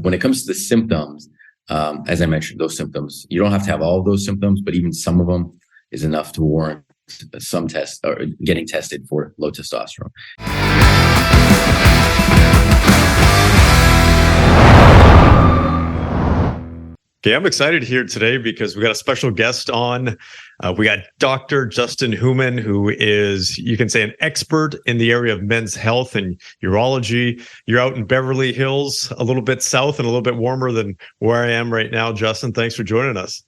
When it comes to the symptoms, as I mentioned, those symptoms, you don't have to have all of those symptoms, but even some of them is enough to warrant some tests or getting tested for low testosterone. Okay, I'm excited here today because we got a special guest on. We got Dr. Justin Heumann, who is, you can say, an expert in the area of men's health and urology. You're out in Beverly Hills, a little bit south and a little bit warmer than where I am right now. Justin, thanks for joining us.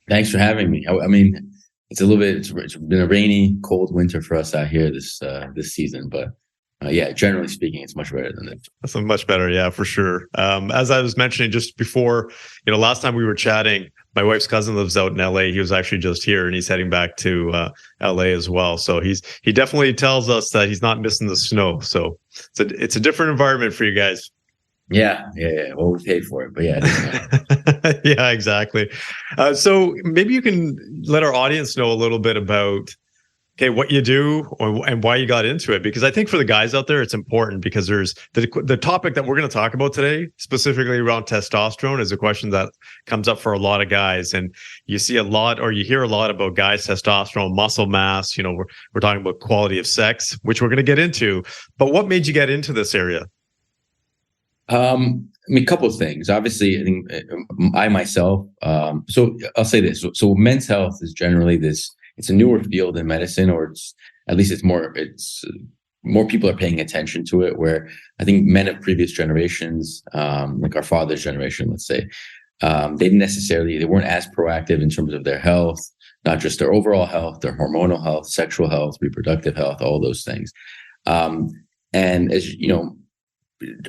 Thanks for having me. I mean, it's a little bit. It's been a rainy, cold winter for us out here this season, but yeah, generally speaking, it's much better than it. That's much better, yeah, for sure. As I was mentioning just before, last time we were chatting, my wife's cousin lives out in LA. He was actually just here, and he's heading back to LA as well. So he definitely tells us that he's not missing the snow. So it's a different environment for you guys. Yeah. Well, we paid for it, but yeah. Yeah, exactly. So maybe you can let our audience know a little bit about what you do and why you got into it, because I think for the guys out there, it's important because there's the topic that we're going to talk about today, specifically around testosterone, is a question that comes up for a lot of guys. And you see a lot, or you hear a lot about guys' testosterone, muscle mass, we're talking about quality of sex, which we're going to get into. But what made you get into this area? A couple of things. Obviously, I think I myself, so I'll say this. So men's health is generally it's a newer field in medicine, or it's more people are paying attention to it, where I think men of previous generations, like our father's generation, let's say, they weren't as proactive in terms of their health, not just their overall health, their hormonal health, sexual health, reproductive health, all those things. And as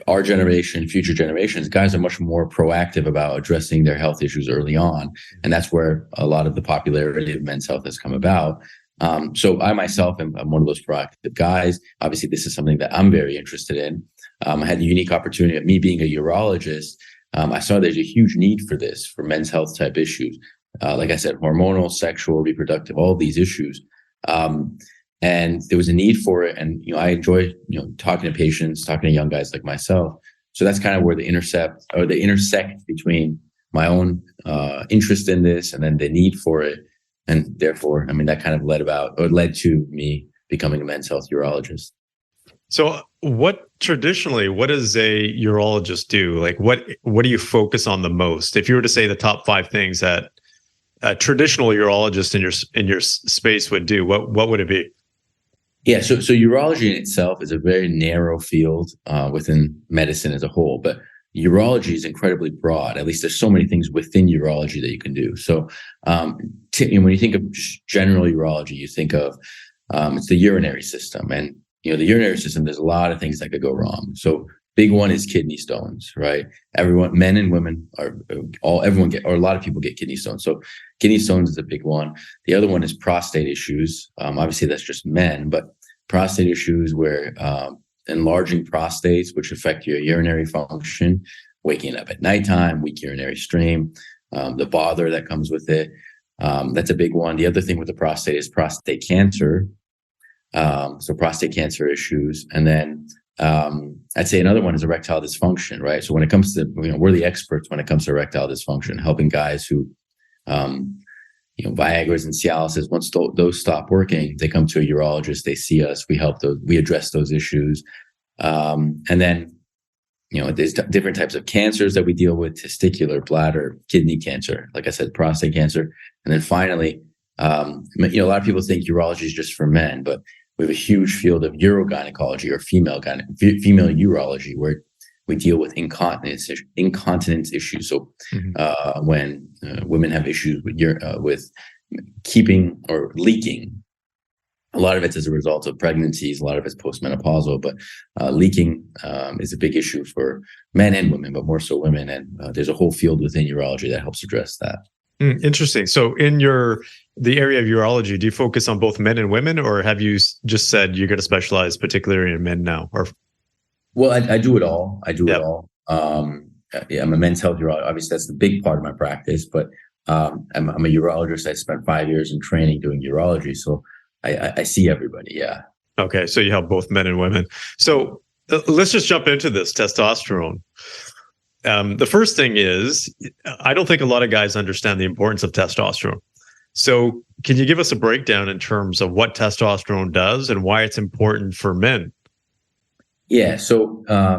our generation, future generations, guys are much more proactive about addressing their health issues early on. And that's where a lot of the popularity of men's health has come about. So I myself am one of those proactive guys. Obviously, this is something that I'm very interested in. I had the unique opportunity of me being a urologist. I saw there's a huge need for this, for men's health type issues. Like I said, hormonal, sexual, reproductive, all these issues. And there was a need for it. And, I enjoy, talking to patients, talking to young guys like myself. So that's kind of where the intersect between my own interest in this and then the need for it. And therefore, that kind of led to me becoming a men's health urologist. So what does a urologist do? Like what do you focus on the most? If you were to say the top 5 things that a traditional urologist in your space would do, what would it be? Yeah, so urology in itself is a very narrow field within medicine as a whole, but urology is incredibly broad. At least there's so many things within urology that you can do. So when you think of just general urology, you think of it's the urinary system, and the urinary system. There's a lot of things that could go wrong. So big one is kidney stones, right? Everyone, men and women, a lot of people get kidney stones. So kidney stones is a big one. The other one is prostate issues. Obviously, that's just men, but prostate issues where enlarging prostates, which affect your urinary function, waking up at nighttime, weak urinary stream, the bother that comes with it. That's a big one. The other thing with the prostate is prostate cancer. So prostate cancer issues. And then I'd say another one is erectile dysfunction, right? So when it comes to, we're the experts when it comes to erectile dysfunction, helping guys who, Viagra's and Cialis, once those stop working, they come to a urologist, they see us, we address those issues. And then, there's different types of cancers that we deal with: testicular, bladder, kidney cancer, like I said, prostate cancer. And then finally, a lot of people think urology is just for men, but we have a huge field of urogynecology, or female urology, where we deal with incontinence issues. So when women have issues with keeping or leaking, a lot of it's as a result of pregnancies, a lot of it's postmenopausal, but leaking is a big issue for men and women, but more so women. And there's a whole field within urology that helps address that. Interesting. So in the area of urology, do you focus on both men and women, or have you just said you're going to specialize particularly in men now? Or well, I do it all. It all. I'm a men's health urologist. Obviously, that's the big part of my practice. But I'm a urologist. I spent 5 years in training doing urology, so I see everybody. Yeah. Okay, so you help both men and women. So let's just jump into this testosterone. The first thing is, I don't think a lot of guys understand the importance of testosterone. So can you give us a breakdown in terms of what testosterone does and why it's important for men? Yeah. So, I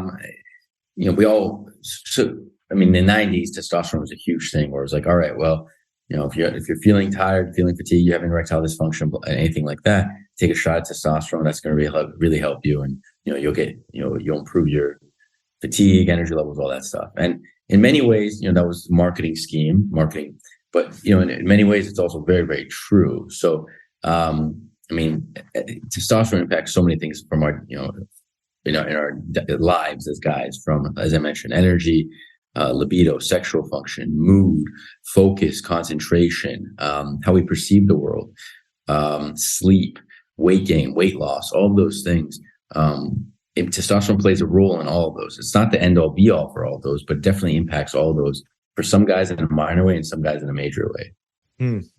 mean, in the 90s, testosterone was a huge thing where it was like, all right, well, if you're feeling tired, feeling fatigued, you're having erectile dysfunction, anything like that, take a shot of testosterone. That's going to really help you. And, you'll improve your fatigue, energy levels, all that stuff. And in many ways, that was marketing. But, in many ways, it's also very, very true. So, testosterone impacts so many things from our, in our lives as guys, from, as I mentioned, energy, libido, sexual function, mood, focus, concentration, how we perceive the world, sleep, weight gain, weight loss, all of those things. Testosterone plays a role in all of those. It's not the end all be all for all of those, but definitely impacts all of those, for some guys in a minor way and some guys in a major way.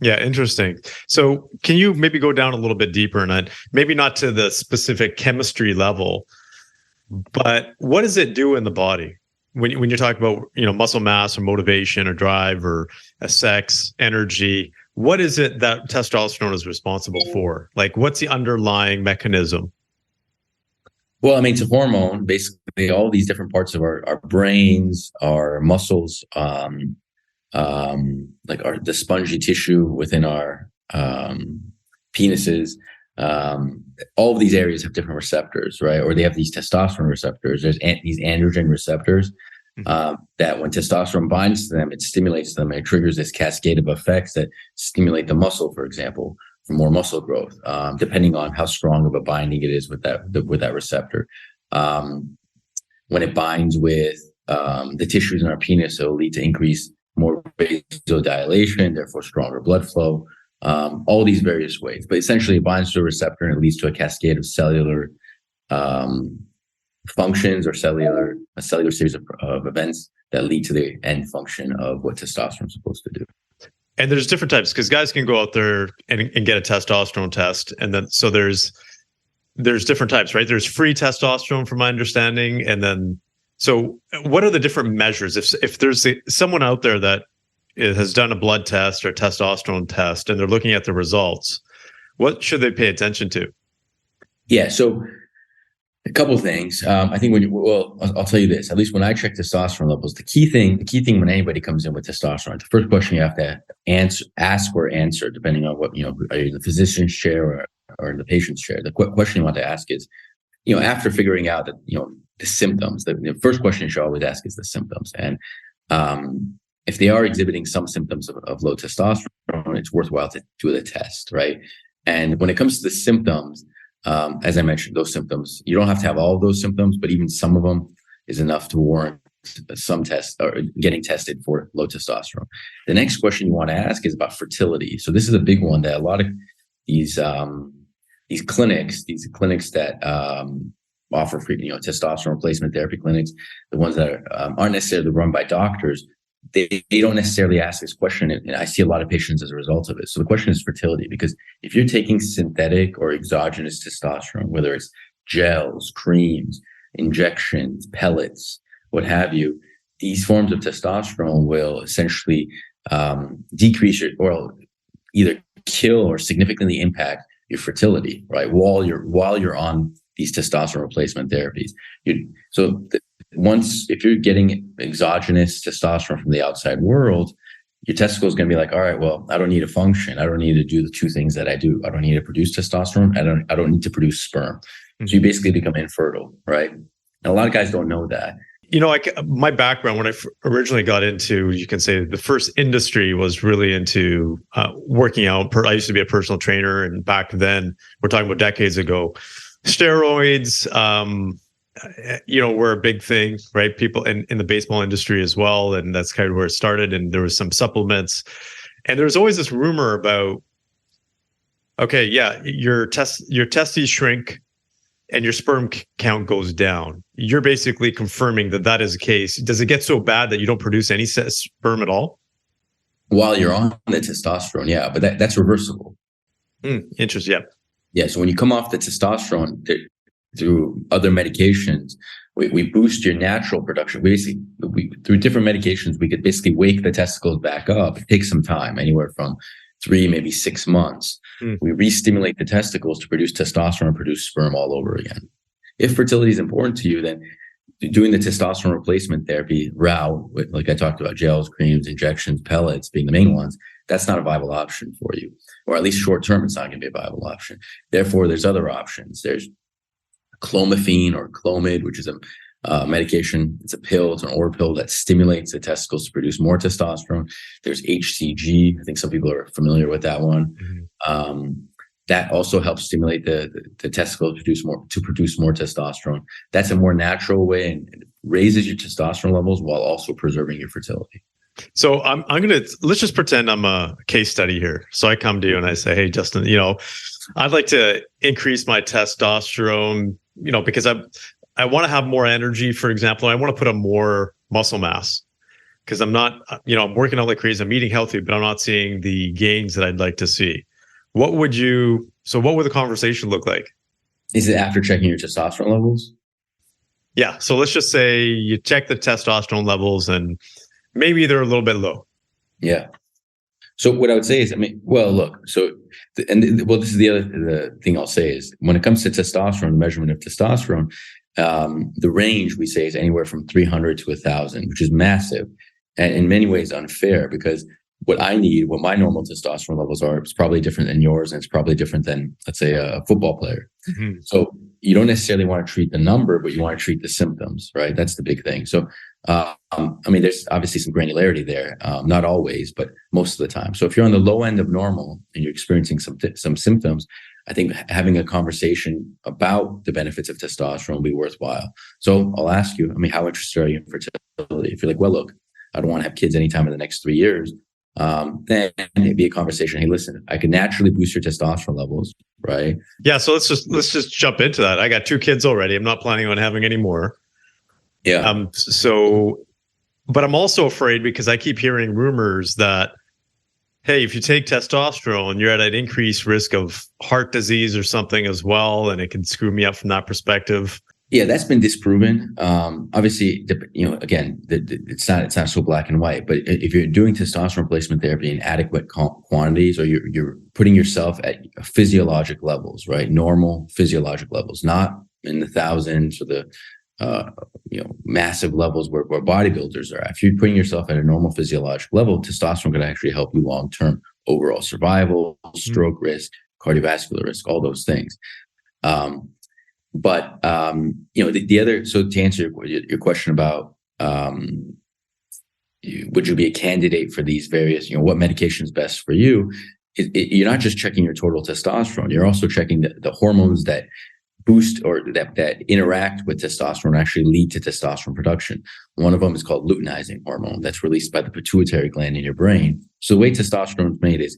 Yeah, interesting. So can you maybe go down a little bit deeper in it? Maybe not to the specific chemistry level, but what does it do in the body? When you're talking about, muscle mass or motivation or drive or sex, energy, what is it that testosterone is responsible for? Like, what's the underlying mechanism? Well, it's a hormone. Basically, all these different parts of our brains, our muscles, the spongy tissue within our penises. All of these areas have different receptors, right? Or they have these testosterone receptors. There's these androgen receptors that when testosterone binds to them, it stimulates them and it triggers this cascade of effects that stimulate the muscle, for example, for more muscle growth, depending on how strong of a binding it is with that receptor. When it binds with the tissues in our penis, it'll lead to more vasodilation, therefore stronger blood flow. All these various ways, but essentially it binds to a receptor and it leads to a cascade of cellular functions or a cellular series of events that lead to the end function of what testosterone is supposed to do. And there's different types, because guys can go out there and get a testosterone test, and then so there's different types, right? There's free testosterone, from my understanding, and then so what are the different measures? If there's someone out there that has done a blood test or testosterone test and they're looking at the results, what should they pay attention to? Yeah, so a couple of things. I think I'll tell you this. At least when I check testosterone levels, the key thing when anybody comes in with testosterone, the first question you have to ask or answer, depending on what are you in the physician's chair or in the patient's chair. The question you want to ask is, after figuring out that the symptoms, the first question you should always ask is the symptoms, and if they are exhibiting some symptoms of low testosterone, it's worthwhile to do the test, right? And when it comes to the symptoms, as I mentioned, those symptoms, you don't have to have all of those symptoms, but even some of them is enough to warrant some test or getting tested for low testosterone. The next question you want to ask is about fertility. So this is a big one that a lot of these clinics that offer free, testosterone replacement therapy clinics, the ones that aren't necessarily run by doctors, they don't necessarily ask this question. And I see a lot of patients as a result of it. So the question is fertility, because if you're taking synthetic or exogenous testosterone, whether it's gels, creams, injections, pellets, what have you, these forms of testosterone will essentially decrease or either kill or significantly impact your fertility, right? While you're on these testosterone replacement therapies. If you're getting exogenous testosterone from the outside world, your testicle is going to be like, all right, well, I don't need to function. I don't need to do the two things that I do. I don't need to produce testosterone. I don't need to produce sperm. Mm-hmm. So you basically become infertile, right? And a lot of guys don't know that. My background, when I originally got into, you can say the first industry was really into working out. I used to be a personal trainer, and back then, we're talking about decades ago, steroids, were a big thing, right? People in the baseball industry as well. And that's kind of where it started. And there was some supplements, and there was always this rumor about, okay, yeah, your testes shrink and your sperm count goes down. You're basically confirming that is the case. Does it get so bad that you don't produce any sperm at all? While you're on the testosterone, yeah, but that's reversible. Interesting, yeah. Yeah, so when you come off the testosterone through other medications, we boost your natural production. Through different medications, we could basically wake the testicles back up. It takes some time, anywhere from 3, maybe 6 months. We re-stimulate the testicles to produce testosterone and produce sperm all over again. If fertility is important to you, then doing the testosterone replacement therapy route, like I talked about, gels, creams, injections, pellets being the main ones, that's not a viable option for you. Or at least short term, it's not going to be a viable option. Therefore, there's other options. There's clomiphene or Clomid, which is a medication. It's a pill. It's an oral pill that stimulates the testicles to produce more testosterone. There's HCG. I think some people are familiar with that one. That also helps stimulate the testicles to produce more testosterone. That's a more natural way and raises your testosterone levels while also preserving your fertility. So let's just pretend I'm a case study here. So I come to you and I say, hey, Justin, I'd like to increase my testosterone, because I want to have more energy, for example. I want to put on more muscle mass because I'm not, I'm working out like crazy. I'm eating healthy, but I'm not seeing the gains that I'd like to see. What would the conversation look like? Is it after checking your testosterone levels? Yeah. So let's just say you check the testosterone levels and maybe they're a little bit low. Yeah. So what I would say is, look, this is the thing I'll say is when it comes to testosterone, the measurement of testosterone, the range we say is anywhere from 300 to 1,000, which is massive and in many ways unfair, because what my normal testosterone levels are, it's probably different than yours, and it's probably different than, let's say, a football player. So you don't necessarily want to treat the number, but you want to treat the symptoms, right? That's the big thing. So, there's obviously some granularity there, not always, but most of the time. So if you're on the low end of normal and you're experiencing some symptoms, I think having a conversation about the benefits of testosterone will be worthwhile. So I'll ask you, how interested are you in fertility? If you're like, well, look, I don't want to have kids anytime in the next 3 years. Then it'd be a conversation. Hey, listen, I can naturally boost your testosterone levels, right? Yeah. So let's just jump into that. I got 2 kids already. I'm not planning on having any more. Yeah. But I'm also afraid because I keep hearing rumors that, hey, if you take testosterone, you're at an increased risk of heart disease or something as well, and it can screw me up from that perspective. Yeah, that's been disproven. Obviously, again, it's not so black and white. But if you're doing testosterone replacement therapy in adequate quantities, or you're putting yourself at physiologic levels, right, normal physiologic levels, not in the thousands or the massive levels where bodybuilders are at. If you're putting yourself at a normal physiologic level, testosterone can actually help you long term, overall survival, stroke risk, cardiovascular risk, all those things. But the other, so to answer your question about would you be a candidate for these various, what medication is best for you, you're not just checking your total testosterone, you're also checking the hormones that boost or that interact with testosterone, actually lead to testosterone production. One of them is called luteinizing hormone that's released by the pituitary gland in your brain. So the way testosterone is made is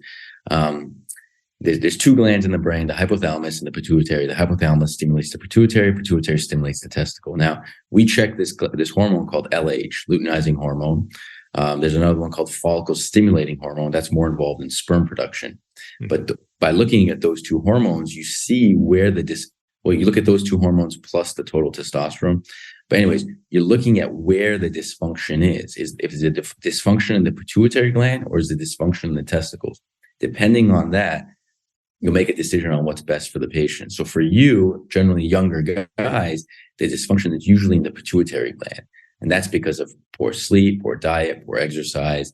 there's 2 glands in the brain, the hypothalamus and the pituitary. The hypothalamus stimulates the pituitary stimulates the testicle. Now, we check this hormone called LH, luteinizing hormone. There's another one called follicle stimulating hormone that's more involved in sperm production. But by looking at those 2 hormones, you see where you look at those 2 hormones plus the total testosterone. But anyways, you're looking at where the dysfunction is. If it's a dysfunction in the pituitary gland or is the dysfunction in the testicles? Depending on that, you'll make a decision on what's best for the patient. So for you, generally younger guys, the dysfunction is usually in the pituitary gland. And that's because of poor sleep, poor diet, poor exercise,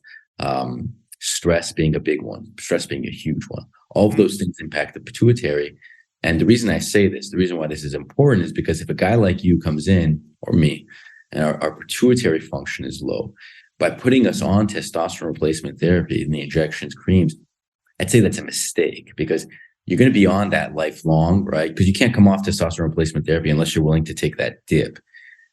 stress being a big one, stress being a huge one. All of those things impact the pituitary. And the reason I say this, the reason why this is important is because if a guy like you comes in, or me, and our pituitary function is low, by putting us on testosterone replacement therapy and the injections, creams, I'd say that's a mistake because you're going to be on that lifelong, right? Because you can't come off testosterone replacement therapy unless you're willing to take that dip.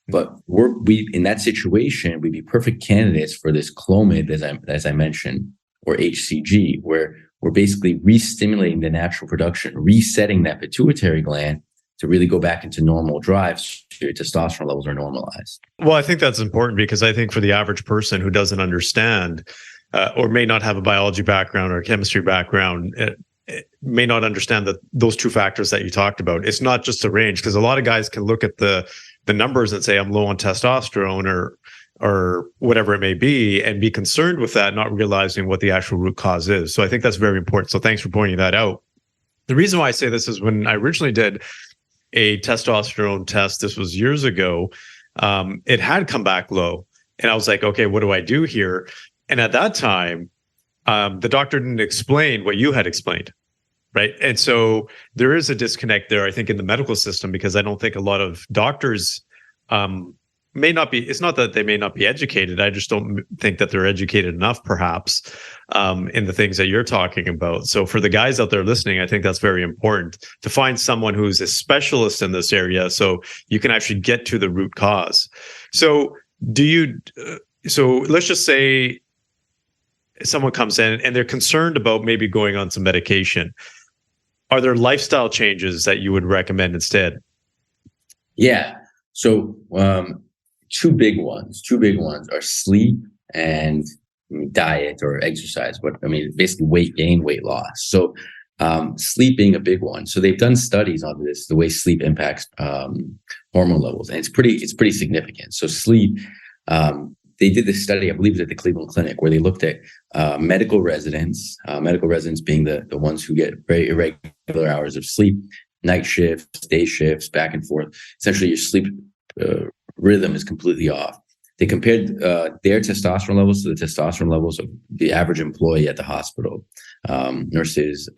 But we in that situation, we'd be perfect candidates for this Clomid, as I mentioned, or HCG, where we're basically re-stimulating the natural production, resetting that pituitary gland to really go back into normal drive so your testosterone levels are normalized. Well, I think that's important because I think for the average person who doesn't understand or may not have a biology background or a chemistry background, it may not understand that those 2 factors that you talked about. It's not just the range, because a lot of guys can look at the the numbers and say I'm low on testosterone or whatever it may be, and be concerned with that, not realizing what the actual root cause is. So I think that's very important. So thanks for pointing that out. The reason why I say this is when I originally did a testosterone test, this was years ago, it had come back low. And I was like, okay, what do I do here? And at that time, the doctor didn't explain what you had explained. Right. And so there is a disconnect there, I think, in the medical system, because I don't think a lot of doctors may not be, it's not that they may not be educated. I just don't think that they're educated enough, perhaps, in the things that you're talking about. So for the guys out there listening, I think that's very important to find someone who's a specialist in this area so you can actually get to the root cause. So so let's just say someone comes in and they're concerned about maybe going on some medication. Are there lifestyle changes that you would recommend instead? Yeah. So two big ones are sleep and diet or exercise. But I mean, basically weight gain, weight loss. So sleep being a big one. So they've done studies on this, the way sleep impacts hormone levels, and it's pretty significant. So sleep, they did this study, I believe it was at the Cleveland Clinic, where they looked at medical residents being the ones who get very irregular hours of sleep, night shifts, day shifts, back and forth. Essentially, your sleep rhythm is completely off. They compared their testosterone levels to the testosterone levels of the average employee at the hospital, nurses,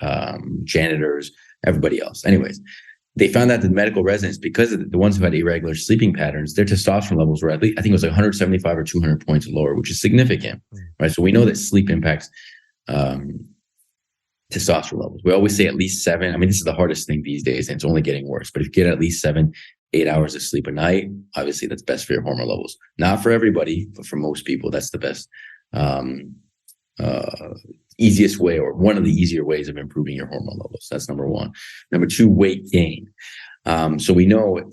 janitors, everybody else. Anyways, they found that the medical residents, because of the ones who had irregular sleeping patterns, their testosterone levels were at least, I think it was like 175 or 200 points lower, which is significant, right? So we know that sleep impacts testosterone levels. We always say at least 7. I mean, this is the hardest thing these days, and it's only getting worse. But if you get at least 7-8 hours of sleep a night, obviously that's best for your hormone levels. Not for everybody, but for most people, that's the best, easiest way, or one of the easier ways of improving your hormone levels. That's number one. Number two, weight gain. So we know I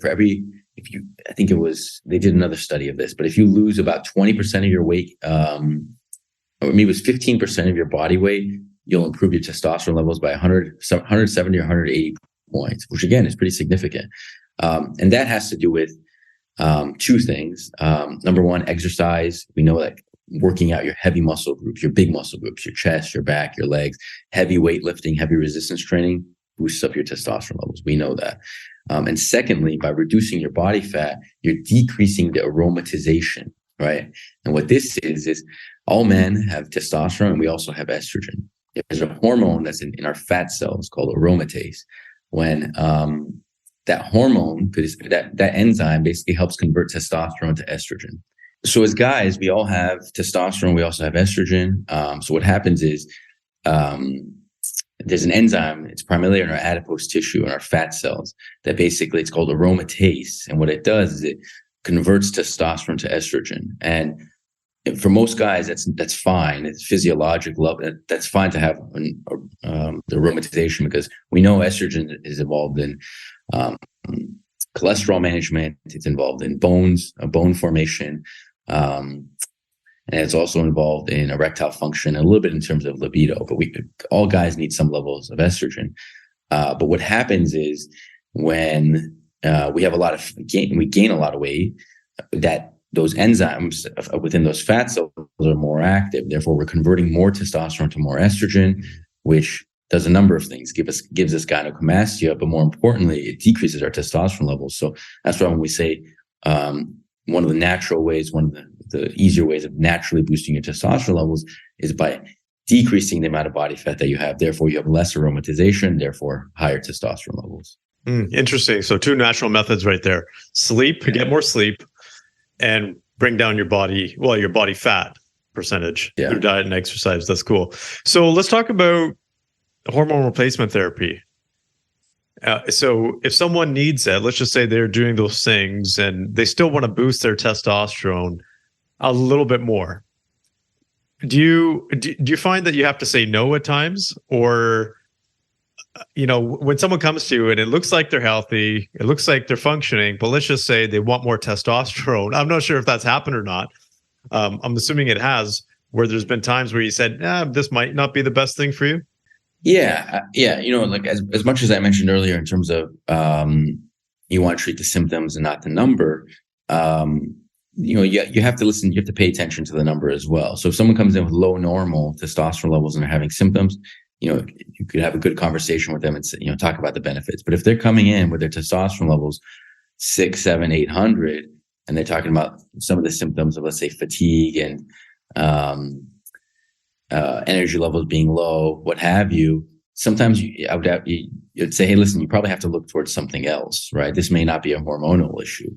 think they did another study of this, but if you lose about 20% of your weight, or maybe it was 15% of your body weight, you'll improve your testosterone levels by 170 or 180 points, which again is pretty significant. And that has to do with two things. Number one, exercise. We know that working out your heavy muscle groups, your big muscle groups, your chest, your back, your legs, heavy weightlifting, heavy resistance training boosts up your testosterone levels. We know that. And secondly, by reducing your body fat, you're decreasing the aromatization, right? And what this is all men have testosterone, and we also have estrogen. There's a hormone that's in our fat cells called aromatase. When that hormone, that enzyme basically helps convert testosterone to estrogen. So as guys, we all have testosterone. We also have estrogen. So what happens is there's an enzyme. It's primarily in our adipose tissue and our fat cells that basically it's called aromatase. And what it does is it converts testosterone to estrogen. And for most guys, that's fine. It's physiological. That's fine to have the aromatization, because we know estrogen is involved in cholesterol management. It's involved in bone formation. And it's also involved in erectile function, a little bit in terms of libido, but all guys need some levels of estrogen. But what happens is when we have we gain a lot of weight, that those enzymes within those fat cells are more active. Therefore, we're converting more testosterone to more estrogen, which does a number of things. Gives us gynecomastia, but more importantly, it decreases our testosterone levels. So that's why when we say one of the natural ways, one of the easier ways of naturally boosting your testosterone levels is by decreasing the amount of body fat that you have. Therefore, you have less aromatization, therefore higher testosterone levels. Interesting. So two natural methods right there. Sleep, get more sleep, and bring down your body fat percentage through diet and exercise. That's cool. So let's talk about hormone replacement therapy. So if someone needs it, let's just say they're doing those things and they still want to boost their testosterone a little bit more. Do you find that you have to say no at times? Or, when someone comes to you and it looks like they're healthy, it looks like they're functioning, but let's just say they want more testosterone. I'm not sure if that's happened or not. I'm assuming it has, where there's been times where you said, this might not be the best thing for you. Yeah. Like as much as I mentioned earlier in terms of you want to treat the symptoms and not the number. You have to listen. You have to pay attention to the number as well. So if someone comes in with low normal testosterone levels and they're having symptoms, you could have a good conversation with them and talk about the benefits. But if they're coming in with their testosterone levels 600, 700, 800, and they're talking about some of the symptoms of, let's say, fatigue and energy levels being low, what have you, sometimes you'd say, hey, listen, you probably have to look towards something else, right? This may not be a hormonal issue.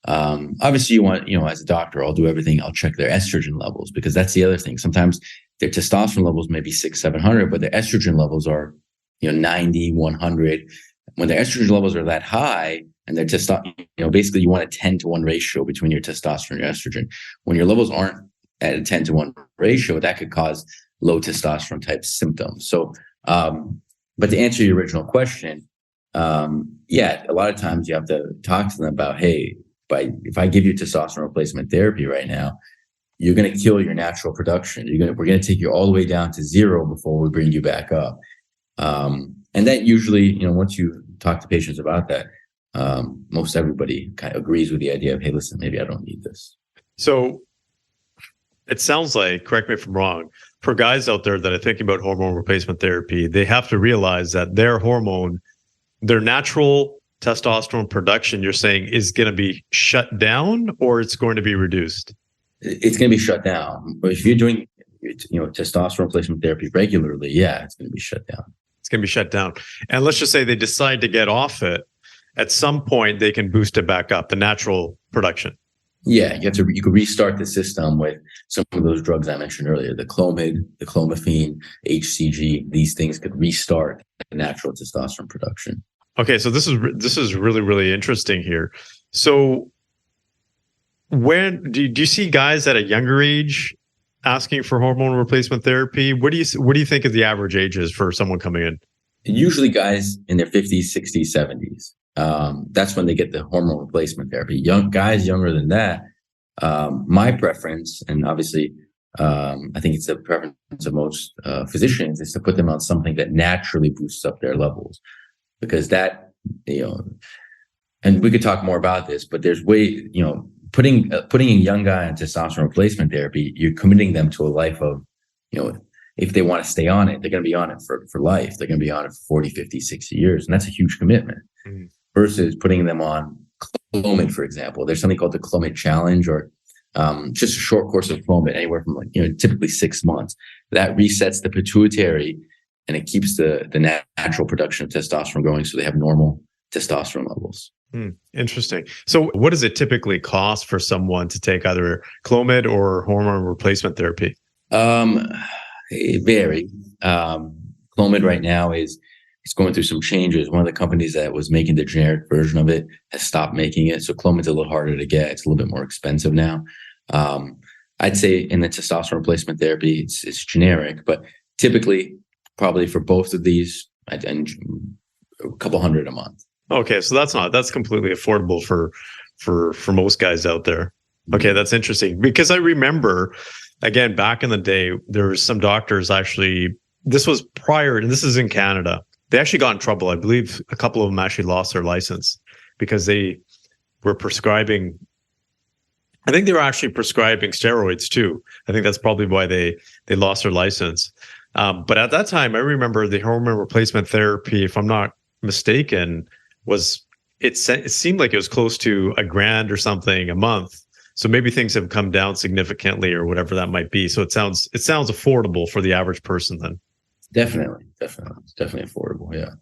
Obviously, you want, as a doctor, I'll do everything. I'll check their estrogen levels, because that's the other thing. Sometimes their testosterone levels may be 600, 700, but their estrogen levels are, 90, 100. When their estrogen levels are that high, and their testosterone, basically you want a 10-to-1 ratio between your testosterone and your estrogen. When your levels aren't at a 10-to-1 ratio, that could cause low testosterone type symptoms. So, but to answer your original question, a lot of times you have to talk to them about, hey, if I give you testosterone replacement therapy right now, you're going to kill your natural production. We're going to take you all the way down to zero before we bring you back up. And that usually, once you talk to patients about that, most everybody kind of agrees with the idea of, hey, listen, maybe I don't need this. So it sounds like, correct me if I'm wrong, for guys out there that are thinking about hormone replacement therapy, they have to realize that their hormone, their natural testosterone production, you're saying, is going to be shut down, or it's going to be reduced? It's going to be shut down. But if you're doing, testosterone replacement therapy regularly, it's going to be shut down. It's going to be shut down. And let's just say they decide to get off it. At some point, they can boost it back up, the natural production. Yeah, you could restart the system with some of those drugs I mentioned earlier, the Clomid, the clomiphene, HCG. These things could restart the natural testosterone production. Okay, so this is really, really interesting here. So when do you see guys at a younger age asking for hormone replacement therapy? What do you think of the average ages for someone coming in? Usually guys in their 50s, 60s, 70s. That's when they get the hormone replacement therapy. Young guys younger than that, my preference, and obviously I think it's the preference of most physicians, is to put them on something that naturally boosts up their levels. Because that, and we could talk more about this, but there's putting a young guy on testosterone replacement therapy, you're committing them to a life of, if they want to stay on it, they're going to be on it for life. They're going to be on it for 40, 50, 60 years. And that's a huge commitment. Mm-hmm. Versus putting them on Clomid, for example. There's something called the Clomid challenge, or just a short course of Clomid, anywhere from typically 6 months. That resets the pituitary, and it keeps the natural production of testosterone going, so they have normal testosterone levels. Interesting. So what does it typically cost for someone to take either Clomid or hormone replacement therapy? It varies. Clomid right now it's going through some changes. One of the companies that was making the generic version of it has stopped making it. So Clomid's a little harder to get. It's a little bit more expensive now. I'd say in the testosterone replacement therapy, it's generic, but typically probably for both of these, and a couple $100 a month. Okay, so that's completely affordable for most guys out there. Okay, that's interesting, because I remember, again, back in the day, there was some doctors actually. This was prior, and this is in Canada. They actually got in trouble. I believe a couple of them actually lost their license because they were prescribing. I think they were actually prescribing steroids too. I think that's probably why they lost their license. But at that time, I remember the hormone replacement therapy, if I'm not mistaken, it seemed like it was close to $1,000 or something a month. So maybe things have come down significantly, or whatever that might be. So it sounds affordable for the average person then. Definitely. It's definitely affordable. Yeah.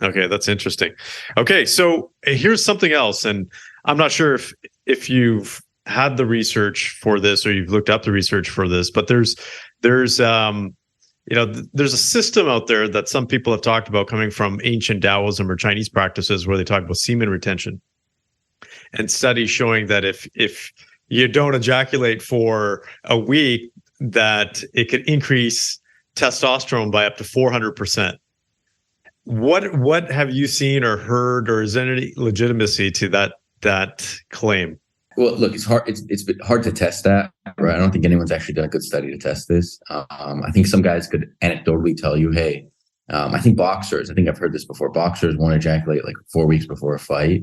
Okay, that's interesting. Okay, so here's something else, and I'm not sure if you've had the research for this or you've looked up the research for this, but there's a system out there that some people have talked about coming from ancient Taoism or Chinese practices, where they talk about semen retention, and studies showing that if you don't ejaculate for a week, that it could increase testosterone by up to 400%. What have you seen or heard, or is there any legitimacy to that claim? Well, look, it's hard. It's hard to test that, right? I don't think anyone's actually done a good study to test this. I think some guys could anecdotally tell you, hey, I think I've heard this before. Boxers won't ejaculate like 4 weeks before a fight.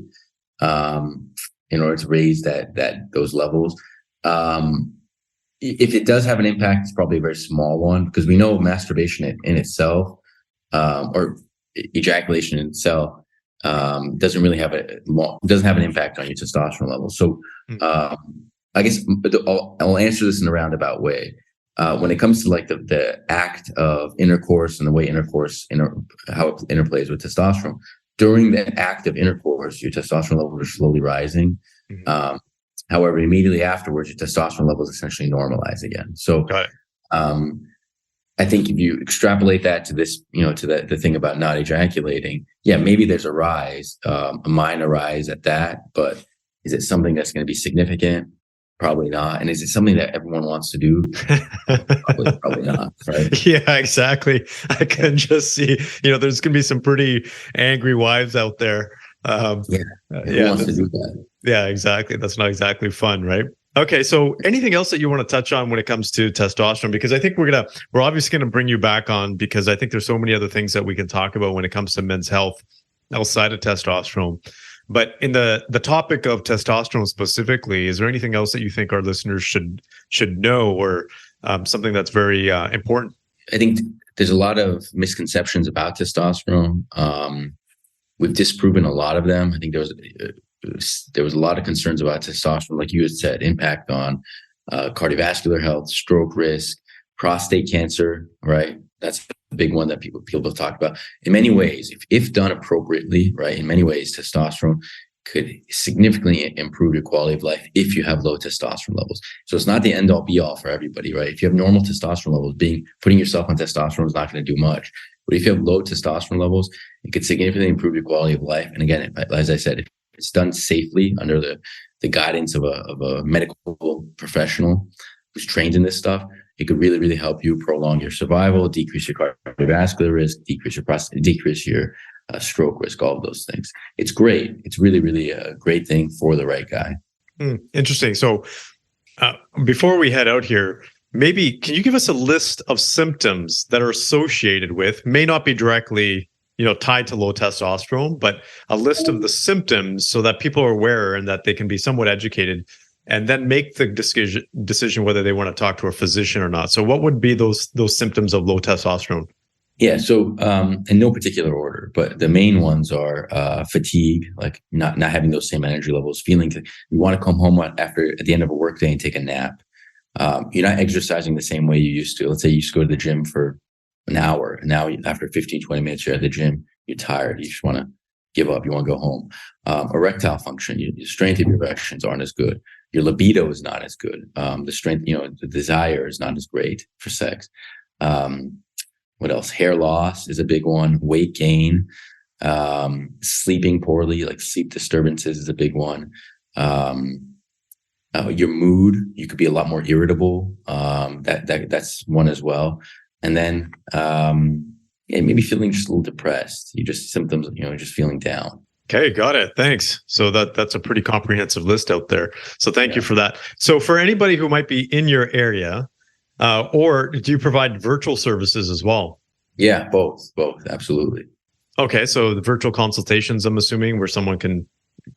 in order to raise those levels. If it does have an impact, it's probably a very small one, because we know masturbation in itself, or ejaculation in itself, doesn't really have doesn't have an impact on your testosterone levels. So I guess I'll answer this in a roundabout way. When it comes to like the act of intercourse and the way how it interplays with testosterone, during the act of intercourse, your testosterone levels are slowly rising. However, immediately afterwards, your testosterone levels essentially normalize again. So, I think if you extrapolate that to this, to the thing about not ejaculating, yeah, maybe there's a rise, a minor rise at that, but is it something that's going to be significant? Probably not. And is it something that everyone wants to do? Probably not. Right? Yeah, exactly. I can just see, there's going to be some pretty angry wives out there. Who wants to do that? Yeah, exactly. That's not exactly fun, right? Okay, so anything else that you want to touch on when it comes to testosterone? Because I think we're obviously going to bring you back on, because I think there's so many other things that we can talk about when it comes to men's health outside of testosterone. But in the topic of testosterone specifically, is there anything else that you think our listeners should know, or something that's very important? I think there's a lot of misconceptions about testosterone. We've disproven a lot of them. I think there was a lot of concerns about testosterone, like you had said, impact on cardiovascular health, stroke risk, prostate cancer, right? That's a big one that people talk about. In many ways, if done appropriately, right, in many ways, testosterone could significantly improve your quality of life if you have low testosterone levels. So it's not the end all be all for everybody, right? If you have normal testosterone levels, putting yourself on testosterone is not going to do much. But if you have low testosterone levels, it could significantly improve your quality of life. And again, as I said, if it's done safely under the guidance of a medical professional who's trained in this stuff, it could really, really help you prolong your survival, decrease your cardiovascular risk, decrease your stroke risk, all of those things. It's great. It's really, really a great thing for the right guy. Interesting. So before we head out here, maybe can you give us a list of symptoms that are associated with, may not be directly tied to low testosterone, but a list of the symptoms so that people are aware and that they can be somewhat educated, and then make the decision whether they want to talk to a physician or not. So what would be those symptoms of low testosterone? Yeah. So in no particular order, but the main ones are fatigue, like not having those same energy levels, you want to come home at the end of a workday and take a nap. You're not exercising the same way you used to. Let's say you used to go to the gym for an hour, and now after 15, 20 minutes, you're at the gym, you're tired, you just want to give up, you want to go home. Erectile function, the strength of your erections aren't as good. Your libido is not as good. The strength, the desire is not as great for sex. What else? Hair loss is a big one. Weight gain, sleeping poorly, like sleep disturbances is a big one. Your mood, you could be a lot more irritable. That's one as well. And then, maybe feeling just a little depressed. Symptoms, just feeling down. Okay, got it. Thanks. So that's a pretty comprehensive list out there. So thank you for that. So for anybody who might be in your area, or do you provide virtual services as well? Yeah, both, absolutely. Okay, so the virtual consultations, I'm assuming, where someone can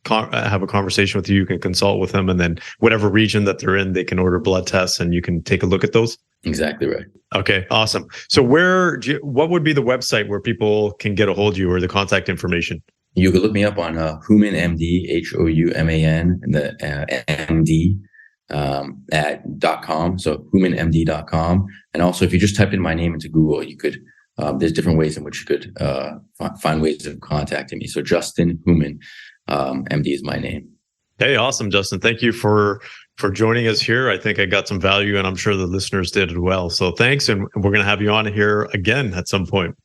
have a conversation with you, you can consult with them, and then whatever region that they're in, they can order blood tests and you can take a look at those. Exactly right. Okay, awesome. So what would be the website where people can get a hold of you, or the contact information? You could look me up on Houman, MD, Houman, and the MD at .com. So HoumanMD.com. And also, if you just type in my name into Google, you could, there's different ways in which you could find ways of contacting me. So Justin Houman, MD is my name. Hey, awesome, Justin. Thank you for joining us here. I think I got some value, and I'm sure the listeners did as well. So thanks, and we're going to have you on here again at some point.